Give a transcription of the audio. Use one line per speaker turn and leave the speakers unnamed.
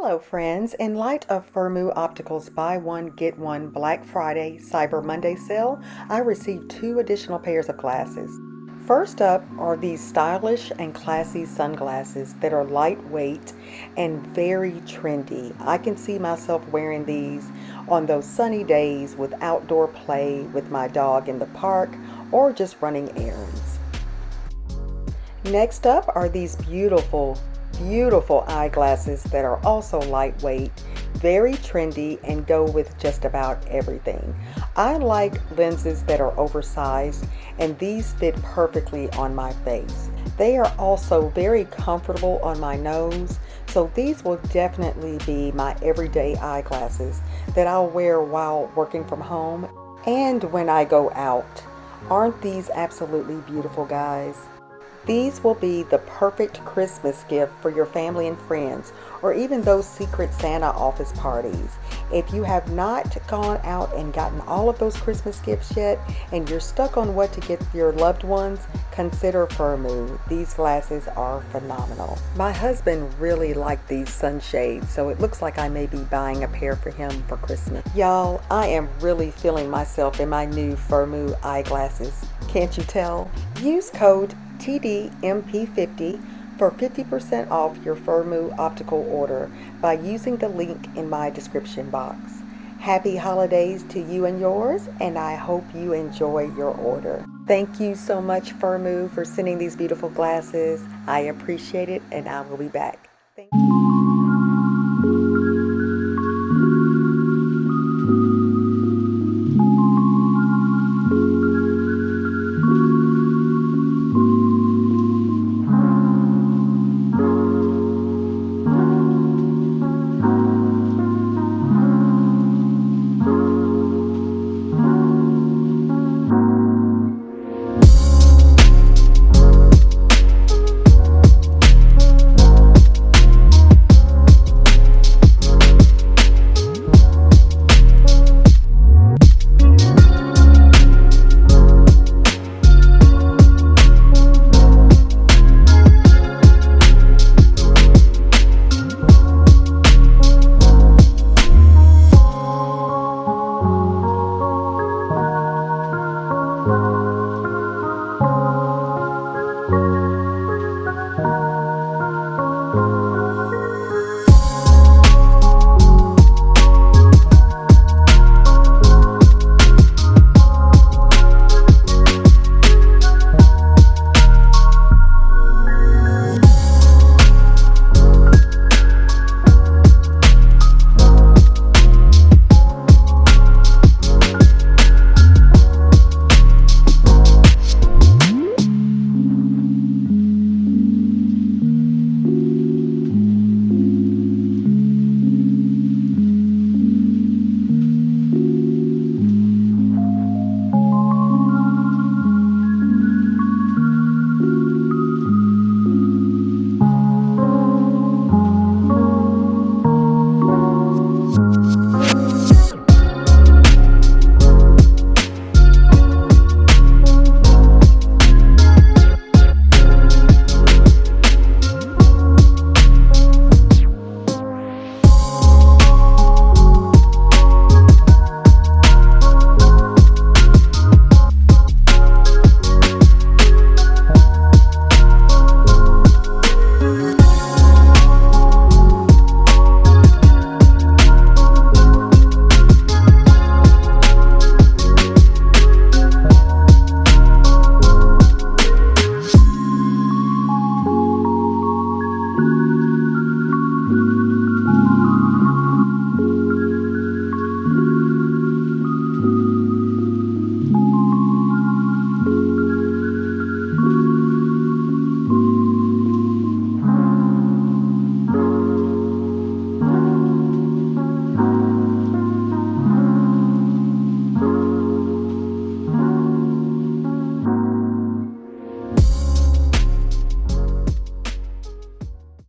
Hello friends, in light of Firmoo Optical's buy one get one Black Friday Cyber Monday sale, I received 2 additional pairs of glasses. First up are these stylish and classy sunglasses that are lightweight and very trendy. I can see myself wearing these on those sunny days with outdoor play with my dog in the park or just running errands. Next up are these beautiful eyeglasses that are also lightweight, very trendy, and go with just about everything. I like lenses that are oversized, and these fit perfectly on my face. They are also very comfortable on my nose, so these will definitely be my everyday eyeglasses that I'll wear while working from home and when I go out. Aren't these absolutely beautiful, guys? These will be the perfect Christmas gift for your family and friends, or even those secret Santa office parties. If you have not gone out and gotten all of those Christmas gifts yet, and you're stuck on what to get your loved ones, consider Firmoo. These glasses are phenomenal. My husband really liked these sunshades, so it looks like I may be buying a pair for him for Christmas. Y'all, I am really feeling myself in my new Firmoo eyeglasses. Can't you tell? Use code TDMP50 for 50% off your Firmoo optical order by using the link in my description box. Happy holidays to you and yours, and I hope you enjoy your order. Thank you so much, Firmoo, for sending these beautiful glasses. I appreciate it, and I will be back. Thank you.